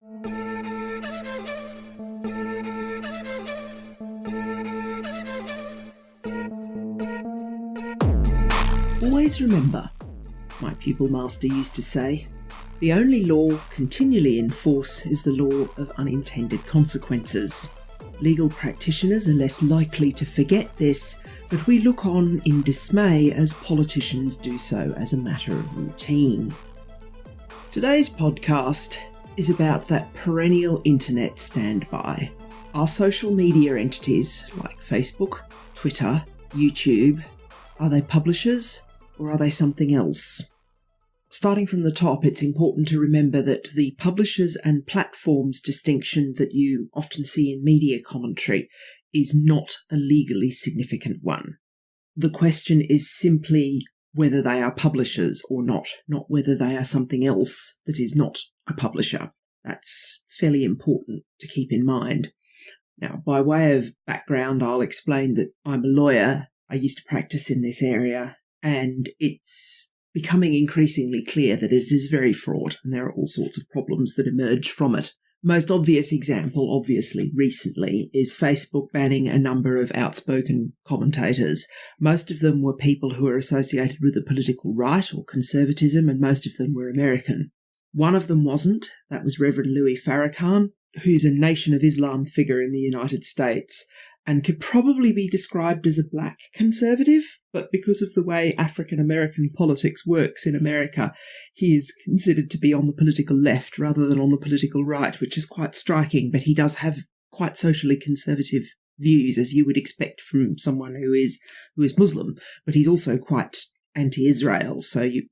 Always remember, my pupil master used to say, the only law continually in force is the law of unintended consequences. Legal practitioners are less likely to forget this, but we look on in dismay as politicians do so as a matter of routine. Today's podcast is about that perennial internet standby. Are social media entities like Facebook, Twitter, YouTube, are they publishers or are they something else? Starting from the top, it's important to remember that the publishers and platforms distinction that you often see in media commentary is not a legally significant one. The question is simply whether they are publishers or not whether they are something else that is not a publisher. That's fairly important to keep in mind. Now, by way of background, I'll explain that I'm a lawyer. I used to practice in this area, and it's becoming increasingly clear that it is very fraught, and there are all sorts of problems that emerge from it. Most obvious example, obviously, recently, is Facebook banning a number of outspoken commentators. Most of them were people who are associated with the political right or conservatism, and most of them were American. One of them wasn't. That was Reverend Louis Farrakhan, who's a Nation of Islam figure in the United States, and could probably be described as a black conservative, but because of the way African-American politics works in America, he is considered to be on the political left rather than on the political right, which is quite striking, but he does have quite socially conservative views, as you would expect from someone who is Muslim, but he's also quite anti-Israel,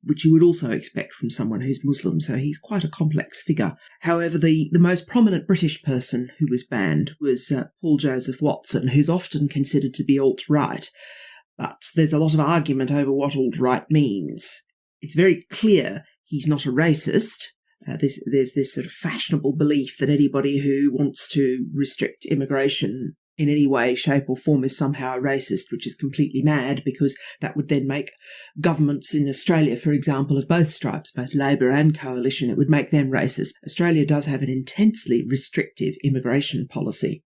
which you would also expect from someone who's Muslim, so he's quite a complex figure. However, the most prominent British person who was banned was Paul Joseph Watson, who's often considered to be alt-right, but there's a lot of argument over what alt-right means. It's very clear he's not a racist. There's this sort of fashionable belief that anybody who wants to restrict immigration in any way, shape or form is somehow a racist, which is completely mad, because that would then make governments in Australia, for example, of both stripes, both Labor and Coalition, it would make them racist. Australia does have an intensely restrictive immigration policy,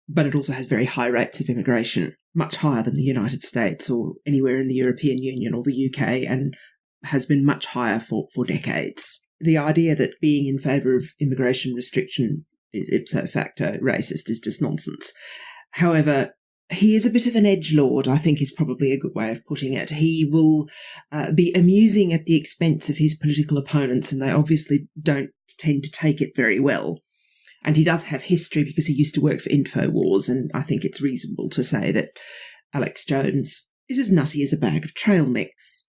but it also has very high rates of immigration, much higher than the United States or anywhere in the European Union or the UK, and has been much higher for decades. The idea that being in favour of immigration restriction is ipso facto racist is just nonsense. However, he is a bit of an edgelord, I think is probably a good way of putting it. He will be amusing at the expense of his political opponents, and they obviously don't tend to take it very well. And he does have history because he used to work for InfoWars, and I think it's reasonable to say that Alex Jones is as nutty as a bag of trail mix.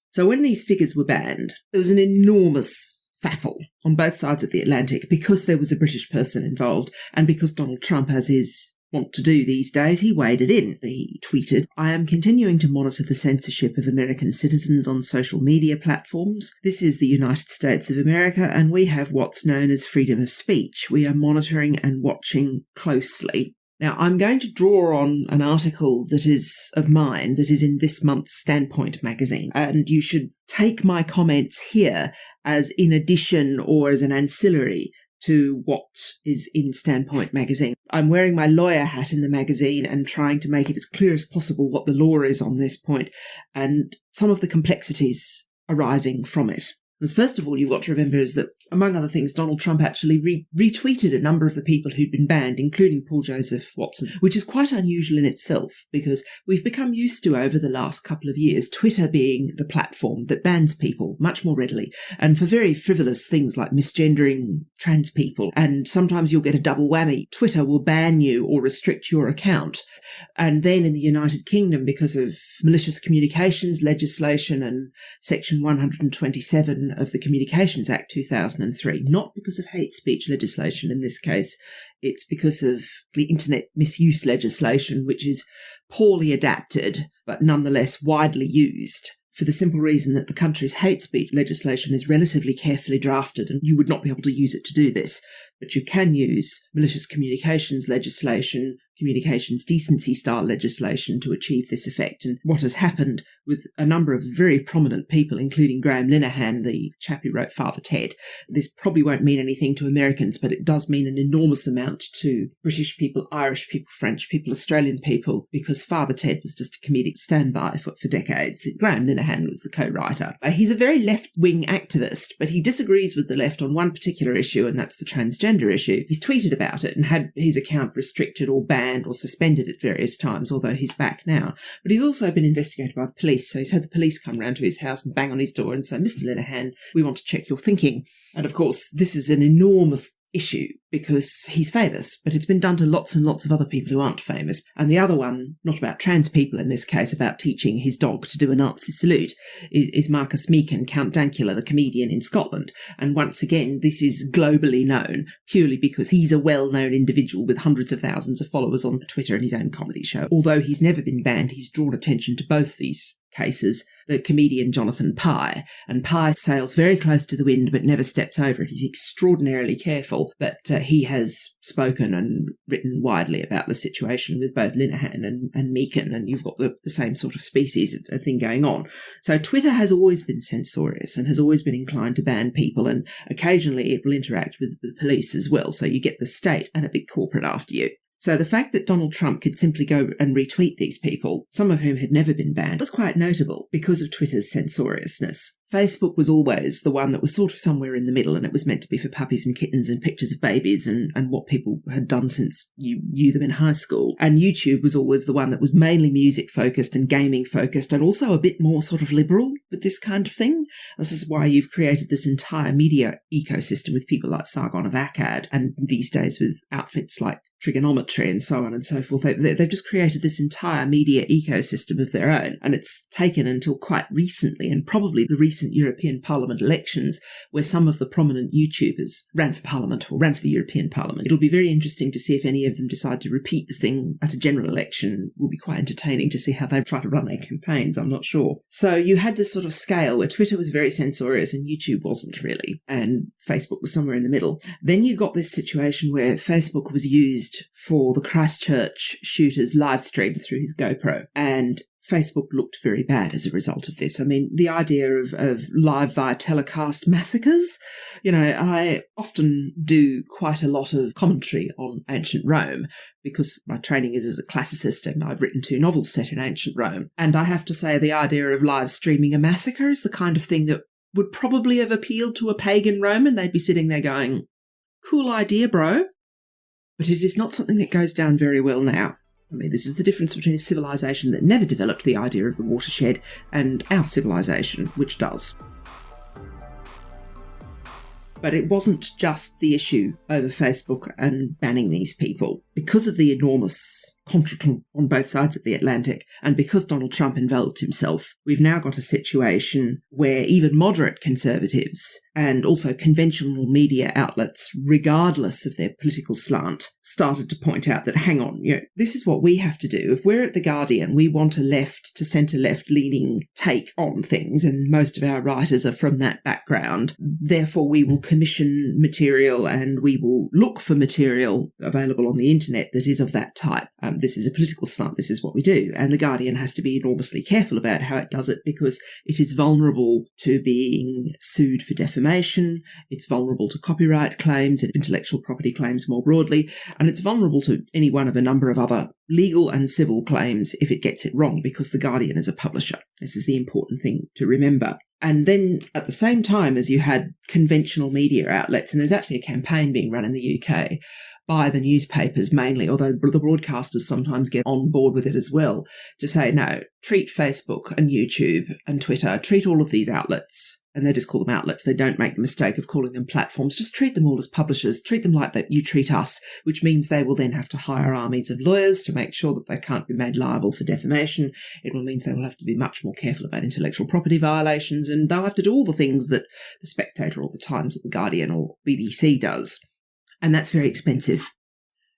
So when these figures were banned, there was an enormous faffle on both sides of the Atlantic because there was a British person involved, and because Donald Trump, as is wont to do these days, he waded in. He tweeted, "I am continuing to monitor the censorship of American citizens on social media platforms. This is the United States of America, and we have what's known as freedom of speech. We are monitoring and watching closely." Now, I'm going to draw on an article that is of mine that is in this month's Standpoint magazine, and you should take my comments here as in addition or as an ancillary to what is in Standpoint magazine. I'm wearing my lawyer hat in the magazine and trying to make it as clear as possible what the law is on this point and some of the complexities arising from it. Because first of all, you've got to remember is that, among other things, Donald Trump actually retweeted a number of the people who'd been banned, including Paul Joseph Watson, which is quite unusual in itself because we've become used to, over the last couple of years, Twitter being the platform that bans people much more readily, and for very frivolous things like misgendering trans people. And sometimes you'll get a double whammy. Twitter will ban you or restrict your account. And then in the United Kingdom, because of malicious communications legislation and Section 127 of the Communications Act 2003, not because of hate speech legislation in this case, it's because of the internet misuse legislation, which is poorly adapted, but nonetheless widely used, for the simple reason that the country's hate speech legislation is relatively carefully drafted, and you would not be able to use it to do this. But you can use malicious communications legislation, communications decency style legislation to achieve this effect. And what has happened with a number of very prominent people, including Graham Linehan, the chap who wrote Father Ted, this probably won't mean anything to Americans, but it does mean an enormous amount to British people, Irish people, French people, Australian people, because Father Ted was just a comedic standby for decades. Graham Linehan was the co-writer. He's a very left-wing activist, but he disagrees with the left on one particular issue, and that's the transgender issue. He's tweeted about it and had his account restricted or banned or suspended at various times, although he's back now. But he's also been investigated by the police, so he's had the police come round to his house and bang on his door and say, Mr. Linehan, we want to check your thinking. And of course, this is an enormous issue because he's famous, but it's been done to lots and lots of other people who aren't famous. And the other one, not about trans people in this case, about teaching his dog to do a Nazi salute, is Marcus Meekin, Count Dankula, the comedian in Scotland. And once again, this is globally known purely because he's a well-known individual with hundreds of thousands of followers on Twitter and his own comedy show. Although he's never been banned, he's drawn attention to both these cases, the comedian Jonathan Pye. And Pye sails very close to the wind but never steps over it. He's extraordinarily careful, but he has spoken and written widely about the situation with both Linehan and Meekin, and you've got the same sort of species of thing going on. So Twitter has always been censorious and has always been inclined to ban people, and occasionally it will interact with the police as well, so you get the state and a big corporate after you. So the fact that Donald Trump could simply go and retweet these people, some of whom had never been banned, was quite notable because of Twitter's censoriousness. Facebook was always the one that was sort of somewhere in the middle, and it was meant to be for puppies and kittens and pictures of babies and what people had done since you knew them in high school. And YouTube was always the one that was mainly music-focused and gaming-focused and also a bit more sort of liberal with this kind of thing. This is why you've created this entire media ecosystem with people like Sargon of Akkad, and these days with outfits like Trigonometry and so on and so forth. They've just created this entire media ecosystem of their own, and it's taken until quite recently, and probably the recent European Parliament elections, where some of the prominent YouTubers ran for Parliament or ran for the European Parliament. It'll be very interesting to see if any of them decide to repeat the thing at a general election. It will be quite entertaining to see how they try to run their campaigns, I'm not sure. So you had this sort of scale where Twitter was very censorious and YouTube wasn't really, and Facebook was somewhere in the middle. Then you got this situation where Facebook was used for the Christchurch shooter's live stream through his GoPro, and Facebook looked very bad as a result of this. I mean, the idea of live via telecast massacres, I often do quite a lot of commentary on ancient Rome because my training is as a classicist and I've written 2 novels set in ancient Rome. And I have to say the idea of live streaming a massacre is the kind of thing that would probably have appealed to a pagan Roman. They'd be sitting there going, cool idea, bro. But it is not something that goes down very well now. I mean, this is the difference between a civilization that never developed the idea of the watershed and our civilization, which does. But it wasn't just the issue over Facebook and banning these people. Because of the enormous contretemps on both sides of the Atlantic, and because Donald Trump involved himself, we've now got a situation where even moderate conservatives and also conventional media outlets, regardless of their political slant, started to point out that, hang on, this is what we have to do. If we're at The Guardian, we want a left to centre-left leaning take on things, and most of our writers are from that background. Therefore, we will commission material and we will look for material available on the internet that is of that type. This is a political slant. This is what we do. And The Guardian has to be enormously careful about how it does it because it is vulnerable to being sued for defamation. It's vulnerable to copyright claims and intellectual property claims more broadly. And it's vulnerable to any one of a number of other legal and civil claims if it gets it wrong, because The Guardian is a publisher. This is the important thing to remember. And then at the same time as you had conventional media outlets, and there's actually a campaign being run in the UK by the newspapers mainly, although the broadcasters sometimes get on board with it as well, to say, no, treat Facebook and YouTube and Twitter, treat all of these outlets, and they just call them outlets. They don't make the mistake of calling them platforms. Just treat them all as publishers. Treat them like that you treat us, which means they will then have to hire armies of lawyers to make sure that they can't be made liable for defamation. It will mean they will have to be much more careful about intellectual property violations, and they'll have to do all the things that The Spectator or The Times or The Guardian or BBC does. And that's very expensive.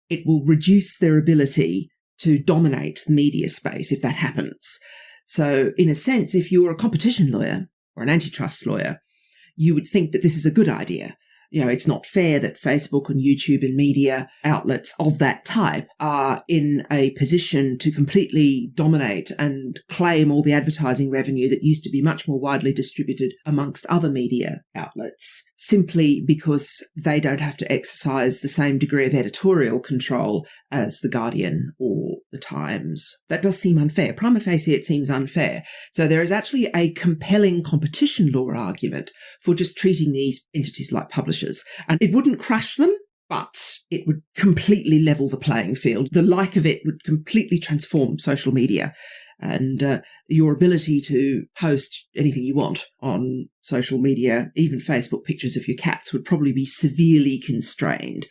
It will reduce their ability to dominate the media space if that happens. So, in a sense, if you're a competition lawyer or an antitrust lawyer, you would think that this is a good idea. It's not fair that Facebook and YouTube and media outlets of that type are in a position to completely dominate and claim all the advertising revenue that used to be much more widely distributed amongst other media outlets, simply because they don't have to exercise the same degree of editorial control as The Guardian or The Times. That does seem unfair. Prima facie, it seems unfair. So there is actually a compelling competition law argument for just treating these entities like publishers. And it wouldn't crush them, but it would completely level the playing field. The like of it would completely transform social media. And your ability to post anything you want on social media, even Facebook pictures of your cats, would probably be severely constrained.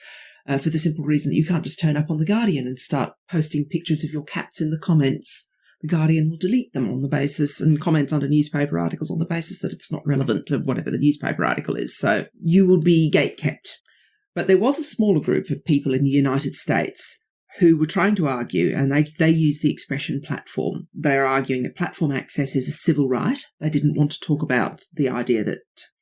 For the simple reason that you can't just turn up on The Guardian and start posting pictures of your cats in the comments. The Guardian will delete them on the basis, and comments under newspaper articles on the basis that it's not relevant to whatever the newspaper article is. So you will be gatekept. But there was a smaller group of people in the United States who were trying to argue, and they use the expression platform. They're arguing that platform access is a civil right. They didn't want to talk about the idea that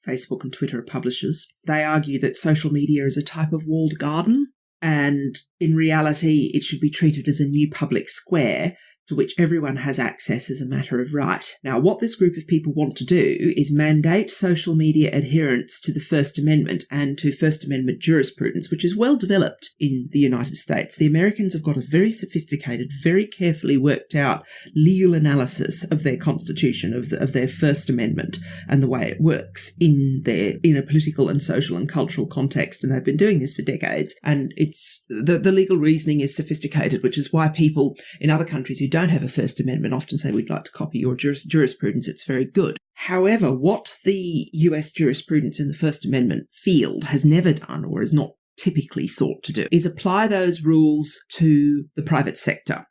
Facebook and Twitter are publishers. They argue that social media is a type of walled garden, and in reality, it should be treated as a new public square to which everyone has access as a matter of right. Now, what this group of people want to do is mandate social media adherence to the First Amendment and to First Amendment jurisprudence, which is well developed in the United States. The Americans have got a very sophisticated, very carefully worked out legal analysis of their Constitution, of their First Amendment and the way it works in a political and social and cultural context. And they've been doing this for decades. And it's the legal reasoning is sophisticated, which is why people in other countries who don't have a First Amendment often say, we'd like to copy your jurisprudence, it's very good. However, what the US jurisprudence in the First Amendment field has never done, or is not typically sought to do, is apply those rules to the private sector.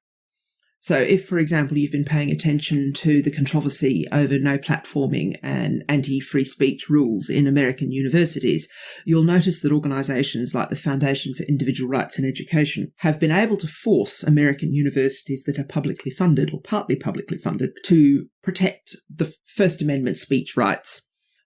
So if, for example, you've been paying attention to the controversy over no platforming and anti-free speech rules in American universities, you'll notice that organisations like the Foundation for Individual Rights in Education have been able to force American universities that are publicly funded or partly publicly funded to protect the First Amendment speech rights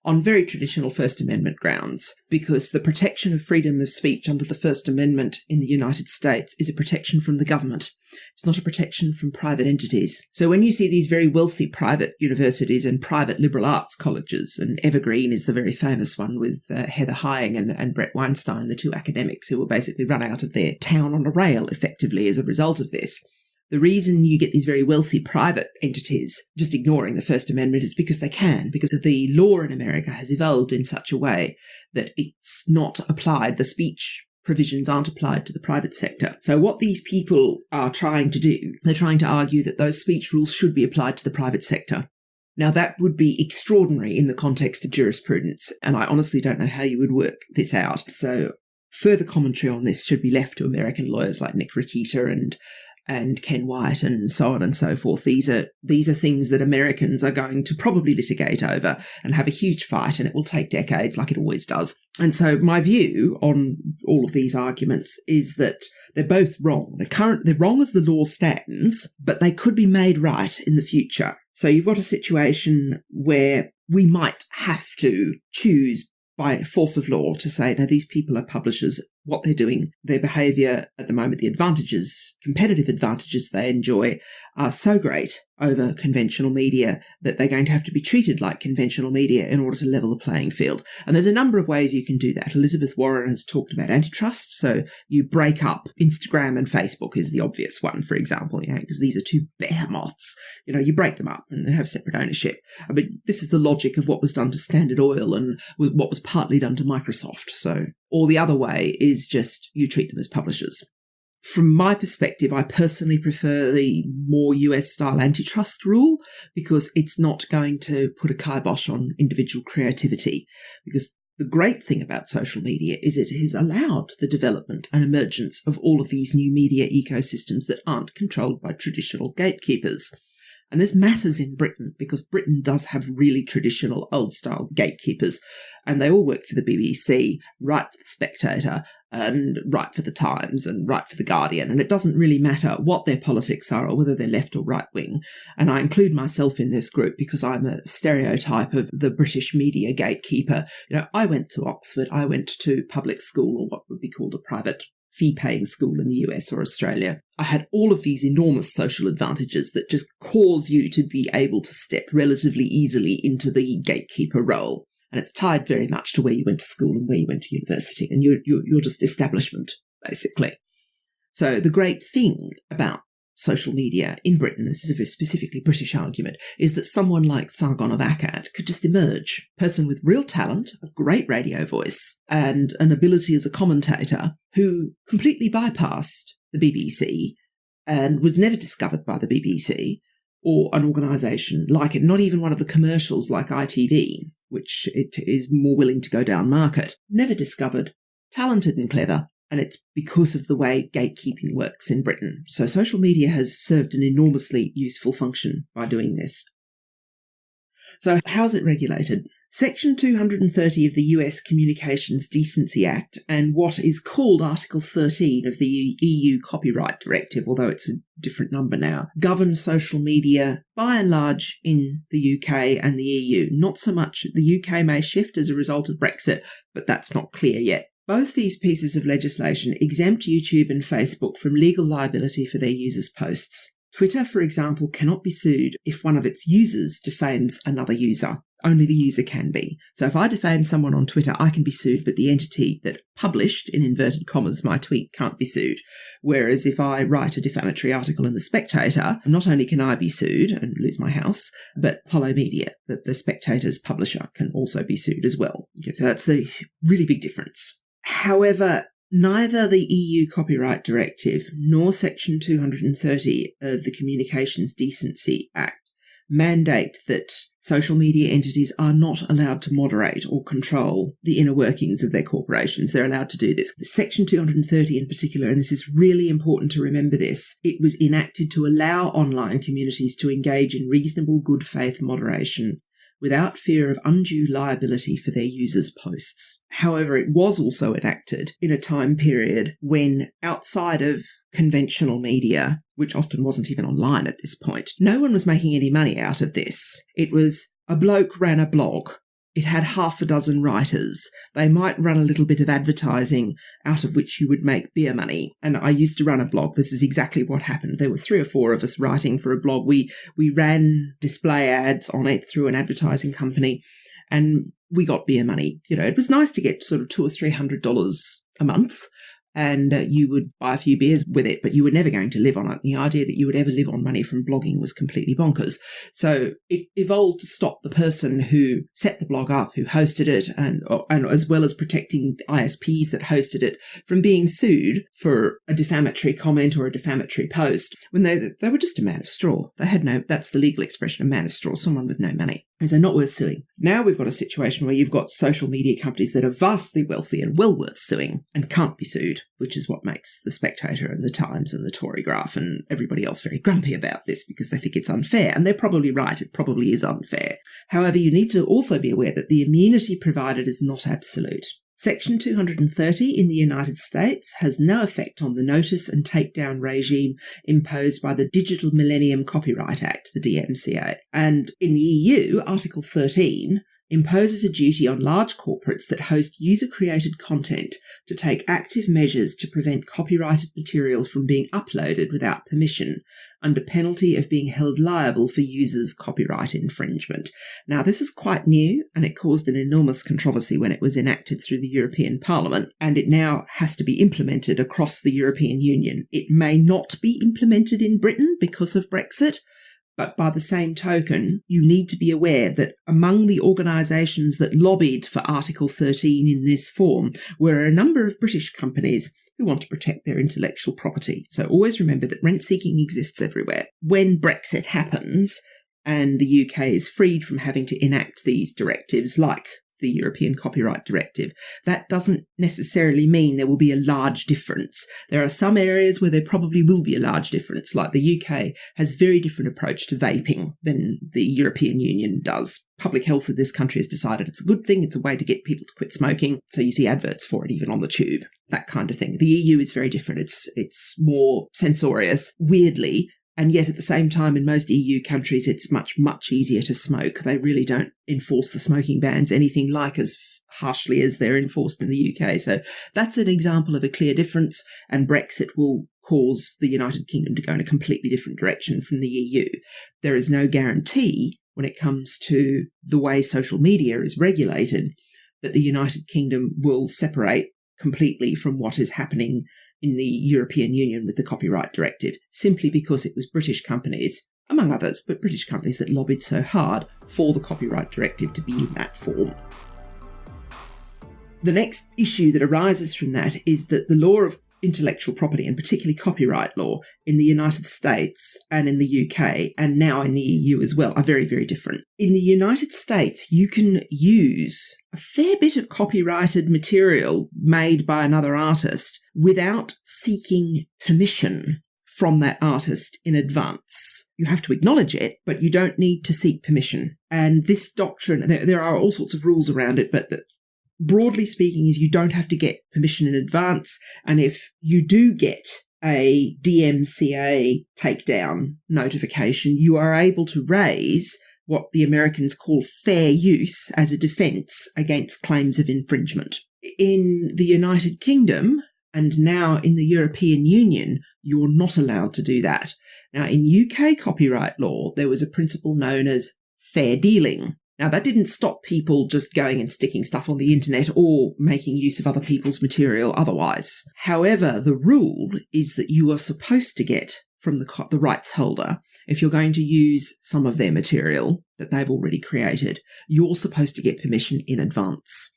on very traditional First Amendment grounds, because the protection of freedom of speech under the First Amendment in the United States is a protection from the government. It's not a protection from private entities. So when you see these very wealthy private universities and private liberal arts colleges, and Evergreen is the very famous one with Heather Heying and Brett Weinstein, the two academics who were basically run out of their town on a rail effectively as a result of this. The reason you get these very wealthy private entities just ignoring the First Amendment is because they can, because the law in America has evolved in such a way that it's not applied, the speech provisions aren't applied to the private sector. So what these people are trying to do, they're trying to argue that those speech rules should be applied to the private sector. Now, that would be extraordinary in the context of jurisprudence, and I honestly don't know how you would work this out. So further commentary on this should be left to American lawyers like Nick Rikita and Ken White and so on and so forth. These are things that Americans are going to probably litigate over and have a huge fight, and it will take decades like it always does. And so my view on all of these arguments is that they're both wrong. They're wrong as the law stands, but they could be made right in the future. So you've got a situation where we might have to choose by force of law to say, no, these people are publishers, what they're doing, their behaviour at the moment, the advantages, competitive advantages they enjoy are so great over conventional media that they're going to have to be treated like conventional media in order to level the playing field. And there's a number of ways you can do that. Elizabeth Warren has talked about antitrust. So you break up Instagram and Facebook is the obvious one, for example, because these are two behemoths. You break them up and they have separate ownership. I mean, this is the logic of what was done to Standard Oil and what was partly done to Microsoft. So, or the other way is just you treat them as publishers. From my perspective, I personally prefer the more US-style antitrust rule because it's not going to put a kibosh on individual creativity. Because the great thing about social media is it has allowed the development and emergence of all of these new media ecosystems that aren't controlled by traditional gatekeepers. And this matters in Britain because Britain does have really traditional old-style gatekeepers. and they all work for the BBC, write for the Spectator, and write for the Times, and write for the Guardian, and it doesn't really matter what their politics are or whether they're left or right wing. And I include myself in this group because I'm a stereotype of the British media gatekeeper. I went to Oxford, I went to public school, or what would be called a private fee-paying school in the US or Australia. I had all of these enormous social advantages that just cause you to be able to step relatively easily into the gatekeeper role. And it's tied very much to where you went to school and where you went to university. And you're just establishment, basically. So the great thing about social media in Britain, this is a very specifically British argument, is that someone like Sargon of Akkad could just emerge. A person with real talent, a great radio voice, and an ability as a commentator who completely bypassed the BBC and was never discovered by the BBC or an organisation like it, not even one of the commercials like ITV, which it is more willing to go down market. Never discovered, talented and clever. And it's because of the way gatekeeping works in Britain. So social media has served an enormously useful function by doing this. So how's it regulated? Section 230 of the US Communications Decency Act and what is called Article 13 of the EU Copyright Directive, although it's a different number now, govern social media by and large in the UK and the EU. Not so much. The UK may shift as a result of Brexit, but that's not clear yet. Both these pieces of legislation exempt YouTube and Facebook from legal liability for their users' posts. Twitter, for example, cannot be sued if one of its users defames another user. Only the user can be. So if I defame someone on Twitter, I can be sued, but the entity that published, in inverted commas, my tweet can't be sued. Whereas if I write a defamatory article in The Spectator, not only can I be sued and lose my house, but Apollo Media, the Spectator's publisher, can also be sued as well. Okay, so that's the really big difference. However, neither the EU Copyright Directive nor Section 230 of the Communications Decency Act mandate that social media entities are not allowed to moderate or control the inner workings of their corporations. They're allowed to do this. Section 230 in particular, and this is really important to remember this, it was enacted to allow online communities to engage in reasonable good faith moderation without fear of undue liability for their users' posts. However, it was also enacted in a time period when, outside of conventional media, which often wasn't even online at this point, no one was making any money out of this. It was a bloke ran a blog. It had half a dozen writers. They might run a little bit of advertising out of which you would make beer money. And I used to run a blog. This is exactly what happened. There were 3 or 4 of us writing for a blog. We ran display ads on it through an advertising company and we got beer money. It was nice to get sort of $200 or $300 a month. And you would buy a few beers with it, but you were never going to live on it. The idea that you would ever live on money from blogging was completely bonkers. So it evolved to stop the person who set the blog up, who hosted it, and as well as protecting the ISPs that hosted it from being sued for a defamatory comment or a defamatory post when they were just a man of straw. They had that's the legal expression, a man of straw, someone with no money. And so not worth suing. Now we've got a situation where you've got social media companies that are vastly wealthy and well worth suing and can't be sued, which is what makes The Spectator and The Times and The Tory Graph and everybody else very grumpy about this because they think it's unfair. And they're probably right. It probably is unfair. However, you need to also be aware that the immunity provided is not absolute. Section 230 in the United States has no effect on the notice and takedown regime imposed by the Digital Millennium Copyright Act, the DMCA. And in the EU, Article 13 imposes a duty on large corporates that host user-created content to take active measures to prevent copyrighted material from being uploaded without permission, under penalty of being held liable for users' copyright infringement. Now, this is quite new, and it caused an enormous controversy when it was enacted through the European Parliament, and it now has to be implemented across the European Union. It may not be implemented in Britain because of Brexit, but by the same token, you need to be aware that among the organisations that lobbied for Article 13 in this form were a number of British companies who want to protect their intellectual property. So always remember that rent-seeking exists everywhere. When Brexit happens and the UK is freed from having to enact these directives like the European Copyright Directive. That doesn't necessarily mean there will be a large difference. There are some areas where there probably will be a large difference, like the UK has a very different approach to vaping than the European Union does. Public health of this country has decided it's a good thing, it's a way to get people to quit smoking, so you see adverts for it even on the tube, that kind of thing. The EU is very different. It's more censorious, weirdly, and yet at the same time in most EU countries it's much, much easier to smoke. They really don't enforce the smoking bans anything like as harshly as they're enforced in the UK. So that's an example of a clear difference, and Brexit will cause the United Kingdom to go in a completely different direction from the EU. There is no guarantee when it comes to the way social media is regulated that the United Kingdom will separate completely from what is happening in the European Union with the Copyright Directive, simply because it was British companies, among others, but British companies that lobbied so hard for the Copyright Directive to be in that form. The next issue that arises from that is that the law of intellectual property, and particularly copyright law, in the United States and in the UK, and now in the EU as well, are very, very different. In the United States, you can use a fair bit of copyrighted material made by another artist without seeking permission from that artist in advance. You have to acknowledge it, but you don't need to seek permission. And this doctrine, there are all sorts of rules around it, but broadly speaking, is you don't have to get permission in advance. And if you do get a DMCA takedown notification, you are able to raise what the Americans call fair use as a defence against claims of infringement. In the United Kingdom, and now in the European Union, you're not allowed to do that. Now, in UK copyright law, there was a principle known as fair dealing. Now, that didn't stop people just going and sticking stuff on the internet or making use of other people's material otherwise. However, the rule is that you are supposed to get from the rights holder, if you're going to use some of their material that they've already created, you're supposed to get permission in advance.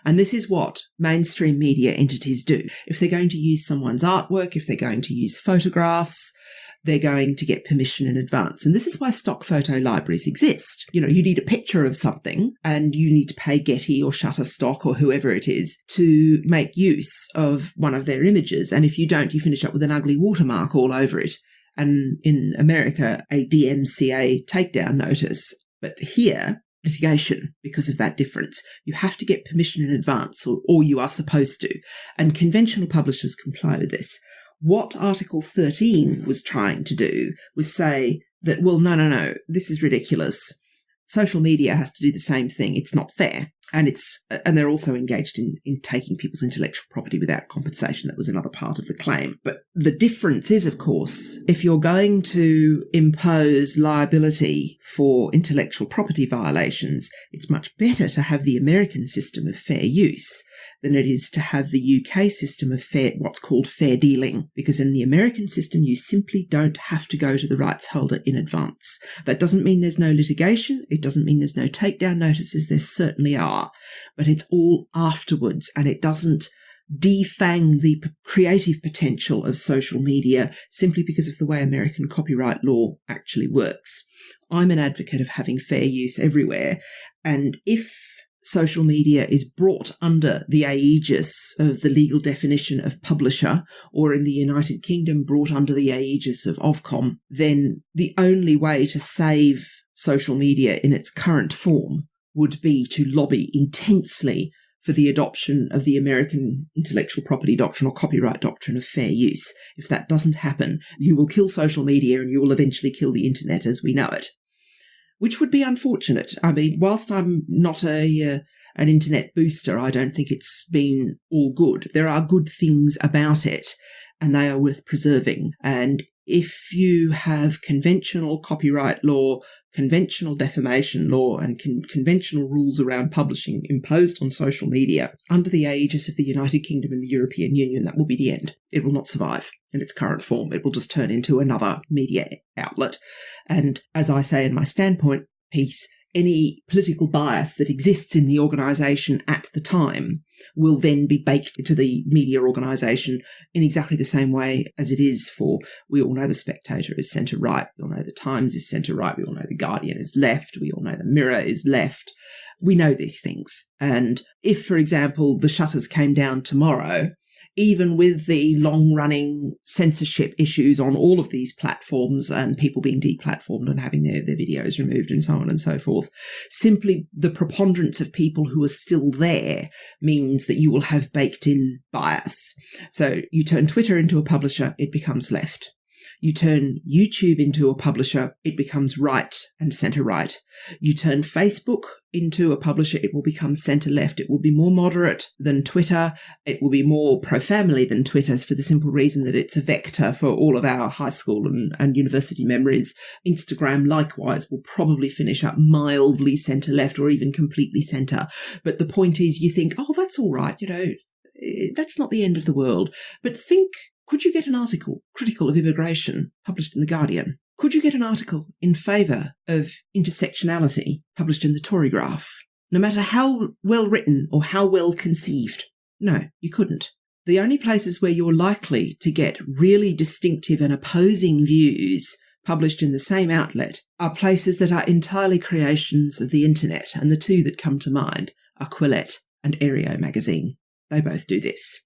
And this is what mainstream media entities do. If they're going to use someone's artwork, if they're going to use photographs, they're going to get permission in advance. And this is why stock photo libraries exist. You know, you need a picture of something and you need to pay Getty or Shutterstock or whoever it is to make use of one of their images. And if you don't, you finish up with an ugly watermark all over it. And in America, a DMCA takedown notice. But here, litigation because of that difference. You have to get permission in advance, or you are supposed to. And conventional publishers comply with this. What Article 13 was trying to do was say that, well, no, this is ridiculous. Social media has to do the same thing. It's not fair. And they're also engaged in taking people's intellectual property without compensation. That was another part of the claim. But the difference is, of course, if you're going to impose liability for intellectual property violations, it's much better to have the American system of fair use than it is to have the UK system of what's called fair dealing. Because in the American system, you simply don't have to go to the rights holder in advance. That doesn't mean there's no litigation. It doesn't mean there's no takedown notices. There certainly are. But it's all afterwards, and it doesn't defang the creative potential of social media simply because of the way American copyright law actually works. I'm an advocate of having fair use everywhere, and if social media is brought under the aegis of the legal definition of publisher, or in the United Kingdom brought under the aegis of Ofcom, then the only way to save social media in its current form would be to lobby intensely for the adoption of the American intellectual property doctrine or copyright doctrine of fair use. If that doesn't happen, you will kill social media and you will eventually kill the internet as we know it, which would be unfortunate. I mean, whilst I'm not an internet booster, I don't think it's been all good. There are good things about it, and they are worth preserving. And if you have conventional copyright law, conventional defamation law, and conventional rules around publishing imposed on social media under the aegis of the United Kingdom and the European Union, that will be the end. It will not survive in its current form. It will just turn into another media outlet. And as I say in my standpoint piece, any political bias that exists in the organisation at the time will then be baked into the media organisation in exactly the same way as it is for, we all know the Spectator is centre-right, we all know the Times is centre-right, we all know the Guardian is left, we all know the Mirror is left. We know these things. And if, for example, the shutters came down tomorrow, even with the long-running censorship issues on all of these platforms and people being deplatformed and having their videos removed and so on and so forth, simply the preponderance of people who are still there means that you will have baked-in bias. So you turn Twitter into a publisher, it becomes left. You turn YouTube into a publisher, it becomes right and centre-right. You turn Facebook into a publisher, it will become centre-left. It will be more moderate than Twitter. It will be more pro-family than Twitter for the simple reason that it's a vector for all of our high school and university memories. Instagram, likewise, will probably finish up mildly centre-left or even completely centre. But the point is, you think, oh, that's all right, that's not the end of the world. But think, could you get an article critical of immigration published in The Guardian? Could you get an article in favour of intersectionality published in the Tory Graph? No matter how well written or how well conceived. No, you couldn't. The only places where you're likely to get really distinctive and opposing views published in the same outlet are places that are entirely creations of the internet, and the two that come to mind are Quillette and Aereo magazine. They both do this.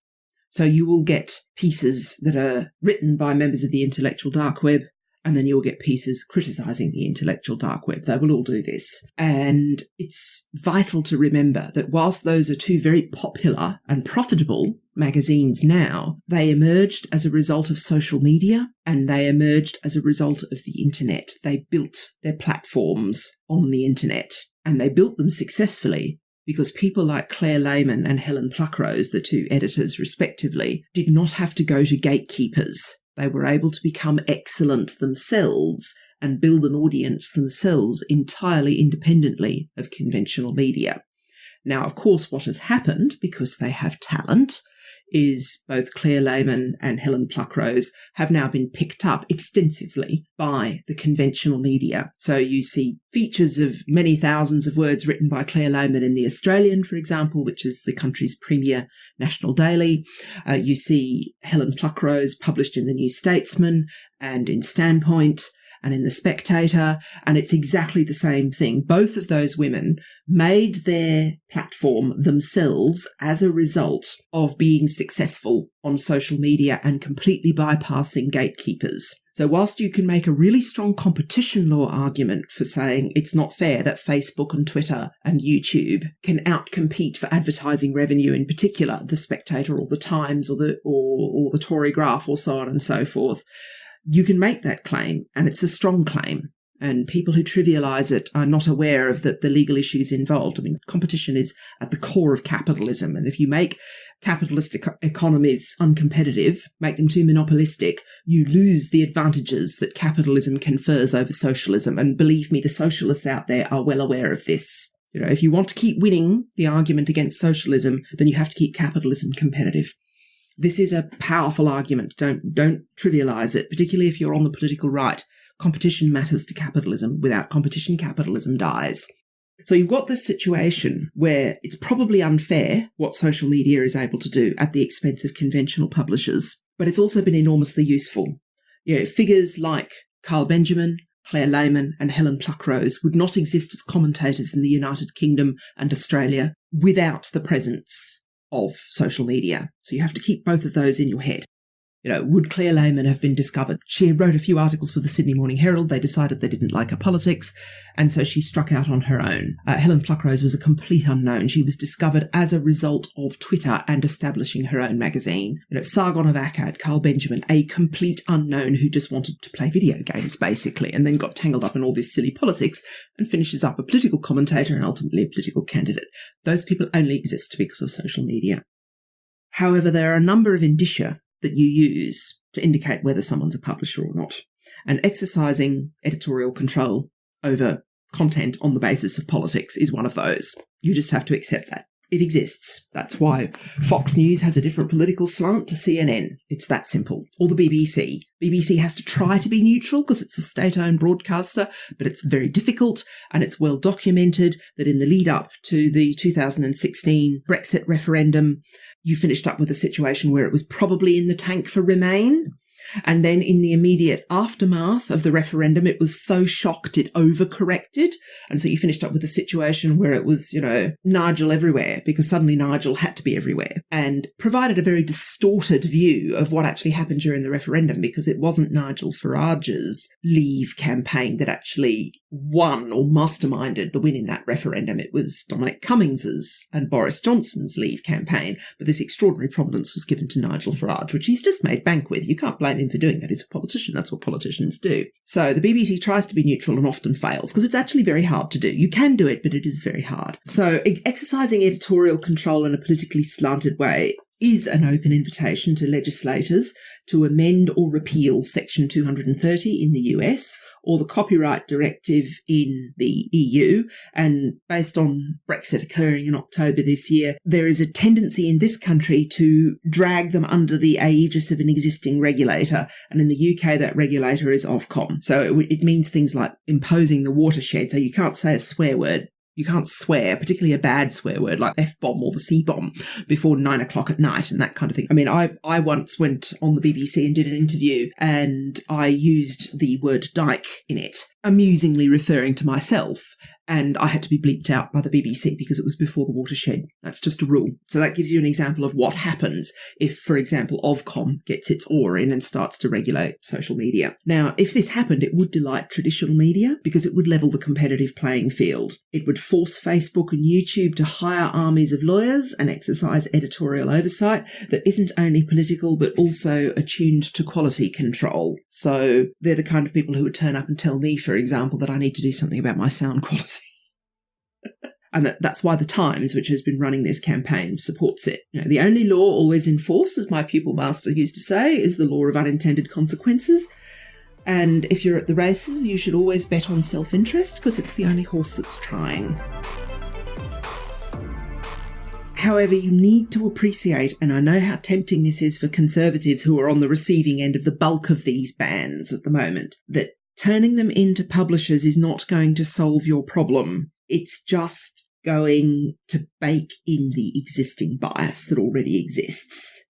So you will get pieces that are written by members of the intellectual dark web, and then you'll get pieces criticising the intellectual dark web. They will all do this. And it's vital to remember that whilst those are two very popular and profitable magazines now, they emerged as a result of social media, and they emerged as a result of the internet. They built their platforms on the internet, and they built them successfully because people like Claire Lehman and Helen Pluckrose, the two editors respectively, did not have to go to gatekeepers. They were able to become excellent themselves and build an audience themselves entirely independently of conventional media. Now, of course, what has happened, because they have talent, is both Claire Lehman and Helen Pluckrose have now been picked up extensively by the conventional media. So you see features of many thousands of words written by Claire Lehman in The Australian, for example, which is the country's premier national daily. You see Helen Pluckrose published in The New Statesman and in Standpoint and in The Spectator, and it's exactly the same thing. Both of those women made their platform themselves as a result of being successful on social media and completely bypassing gatekeepers. So whilst you can make a really strong competition law argument for saying it's not fair that Facebook and Twitter and YouTube can outcompete for advertising revenue, in particular The Spectator or The Times or the Tory Graph or so on and so forth, you can make that claim, and it's a strong claim. And people who trivialise it are not aware of the legal issues involved. I mean, competition is at the core of capitalism. And if you make capitalist economies uncompetitive, make them too monopolistic, you lose the advantages that capitalism confers over socialism. And believe me, the socialists out there are well aware of this. If you want to keep winning the argument against socialism, then you have to keep capitalism competitive. This is a powerful argument. Don't trivialise it, particularly if you're on the political right. Competition matters to capitalism. Without competition, capitalism dies. So you've got this situation where it's probably unfair what social media is able to do at the expense of conventional publishers, but it's also been enormously useful. Figures like Carl Benjamin, Claire Lehman and Helen Pluckrose would not exist as commentators in the United Kingdom and Australia without the presence of social media. So you have to keep both of those in your head. Would Claire Lehman have been discovered? She wrote a few articles for the Sydney Morning Herald. They decided they didn't like her politics, and so she struck out on her own. Helen Pluckrose was a complete unknown. She was discovered as a result of Twitter and establishing her own magazine. Sargon of Akkad, Carl Benjamin, a complete unknown who just wanted to play video games, basically, and then got tangled up in all this silly politics and finishes up a political commentator and ultimately a political candidate. Those people only exist because of social media. However, there are a number of indicia that you use to indicate whether someone's a publisher or not. And exercising editorial control over content on the basis of politics is one of those. You just have to accept that. It exists. That's why Fox News has a different political slant to CNN. It's that simple. Or the BBC. BBC has to try to be neutral because it's a state-owned broadcaster, but it's very difficult, and it's well documented that in the lead up to the 2016 Brexit referendum, you finished up with a situation where it was probably in the tank for Remain. And then in the immediate aftermath of the referendum, it was so shocked it overcorrected. And so you finished up with a situation where it was, Nigel everywhere, because suddenly Nigel had to be everywhere, and provided a very distorted view of what actually happened during the referendum, because it wasn't Nigel Farage's Leave campaign that actually won or masterminded the win in that referendum. It was Dominic Cummings's and Boris Johnson's Leave campaign, but this extraordinary prominence was given to Nigel Farage, which he's just made bank with. You can't blame him for doing that. He's a politician. That's what politicians do. So the BBC tries to be neutral and often fails, because it's actually very hard to do. You can do it, but it is very hard. So exercising editorial control in a politically slanted way is an open invitation to legislators to amend or repeal Section 230 in the US, or the copyright directive in the EU. And based on Brexit occurring in October this year, there is a tendency in this country to drag them under the aegis of an existing regulator. And in the UK, that regulator is Ofcom. So it means things like imposing the watershed. So you can't say a swear word. You can't swear, particularly a bad swear word like F-bomb or the C-bomb, before 9 o'clock at night and that kind of thing. I mean, I once went on the BBC and did an interview, and I used the word dyke in it, amusingly referring to myself. And I had to be bleeped out by the BBC because it was before the watershed. That's just a rule. So that gives you an example of what happens if, for example, Ofcom gets its oar in and starts to regulate social media. Now, if this happened, it would delight traditional media because it would level the competitive playing field. It would force Facebook and YouTube to hire armies of lawyers and exercise editorial oversight that isn't only political but also attuned to quality control. So they're the kind of people who would turn up and tell me, for example, that I need to do something about my sound quality. And that's why the Times, which has been running this campaign, supports it. The only law always in force, as my pupil master used to say, is the law of unintended consequences. And if you're at the races, you should always bet on self-interest because it's the only horse that's trying. However, you need to appreciate, and I know how tempting this is for Conservatives who are on the receiving end of the bulk of these bans at the moment, that turning them into publishers is not going to solve your problem. It's just going to bake in the existing bias that already exists.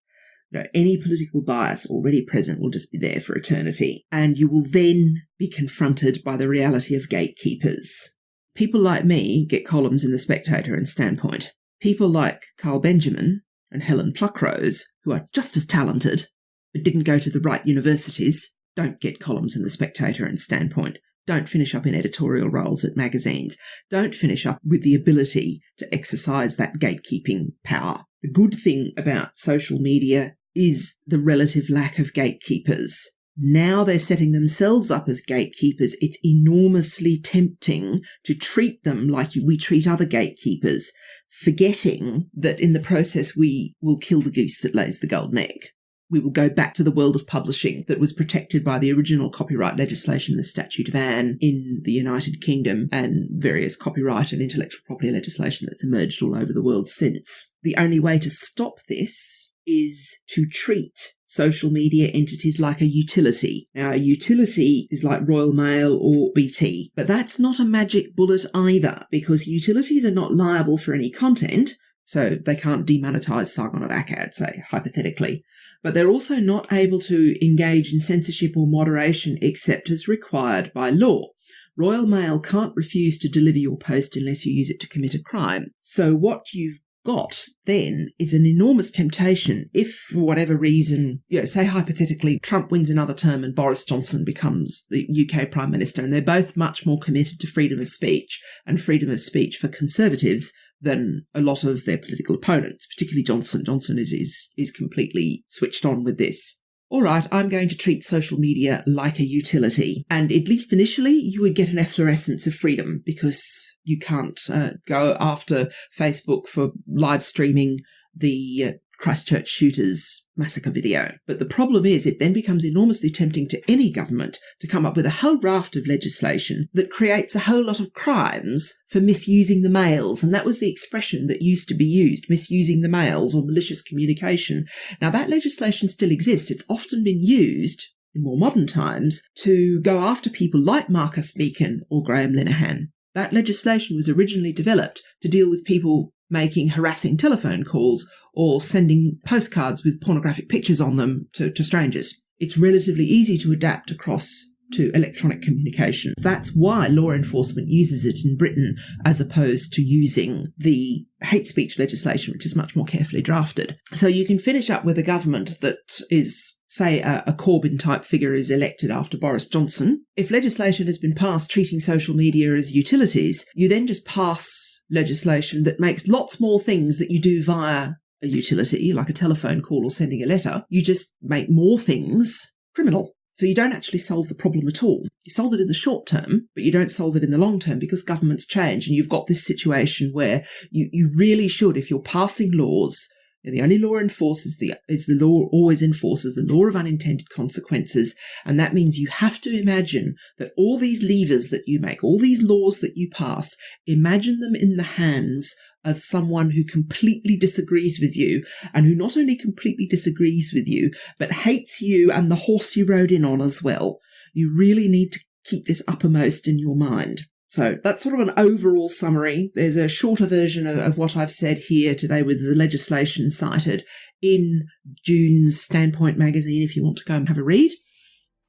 Any political bias already present will just be there for eternity, and you will then be confronted by the reality of gatekeepers. People like me get columns in The Spectator and Standpoint. People like Carl Benjamin and Helen Pluckrose, who are just as talented but didn't go to the right universities, don't get columns in The Spectator and Standpoint. Don't finish up in editorial roles at magazines. Don't finish up with the ability to exercise that gatekeeping power. The good thing about social media is the relative lack of gatekeepers. Now they're setting themselves up as gatekeepers. It's enormously tempting to treat them like we treat other gatekeepers, forgetting that in the process we will kill the goose that lays the golden egg. We will go back to the world of publishing that was protected by the original copyright legislation, the Statute of Anne in the United Kingdom, and various copyright and intellectual property legislation that's emerged all over the world since. The only way to stop this is to treat social media entities like a utility. Now, a utility is like Royal Mail or BT, but that's not a magic bullet either, because utilities are not liable for any content, so they can't demonetize Sargon of Akkad, say, hypothetically. But they're also not able to engage in censorship or moderation except as required by law. Royal Mail can't refuse to deliver your post unless you use it to commit a crime. So what you've got then is an enormous temptation if, for whatever reason, say hypothetically, Trump wins another term and Boris Johnson becomes the UK Prime Minister, and they're both much more committed to freedom of speech and freedom of speech for Conservatives than a lot of their political opponents, particularly Johnson. Johnson is completely switched on with this. All right, I'm going to treat social media like a utility. And at least initially, you would get an efflorescence of freedom because you can't go after Facebook for live streaming the Christchurch shooters massacre video. But the problem is it then becomes enormously tempting to any government to come up with a whole raft of legislation that creates a whole lot of crimes for misusing the mails. And that was the expression that used to be used, misusing the mails or malicious communication. Now that legislation still exists. It's often been used in more modern times to go after people like Marcus Beacon or Graham Linehan. That legislation was originally developed to deal with people making harassing telephone calls or sending postcards with pornographic pictures on them to strangers. It's relatively easy to adapt across to electronic communication. That's why law enforcement uses it in Britain as opposed to using the hate speech legislation, which is much more carefully drafted. So you can finish up with a government that is, say, a Corbyn-type figure is elected after Boris Johnson. If legislation has been passed treating social media as utilities, you then just pass legislation that makes lots more things that you do via a utility, like a telephone call or sending a letter. You just make more things criminal. So you don't actually solve the problem at all. You solve it in the short term, but you don't solve it in the long term because governments change. And you've got this situation where you really should, if you're passing laws, the only law enforces is the law always enforces the law of unintended consequences. And that means you have to imagine that all these levers that you make, all these laws that you pass, imagine them in the hands of someone who completely disagrees with you, and who not only completely disagrees with you, but hates you and the horse you rode in on as well. You really need to keep this uppermost in your mind. So that's sort of an overall summary. There's a shorter version of what I've said here today with the legislation cited in June's Standpoint magazine if you want to go and have a read.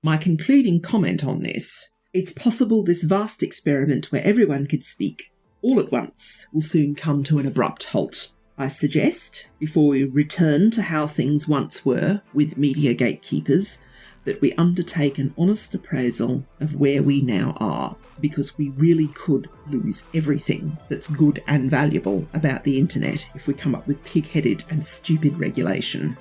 My concluding comment on this: it's possible this vast experiment where everyone could speak all at once will soon come to an abrupt halt. I suggest, before we return to how things once were with media gatekeepers, that we undertake an honest appraisal of where we now are, because we really could lose everything that's good and valuable about the internet if we come up with pig-headed and stupid regulation.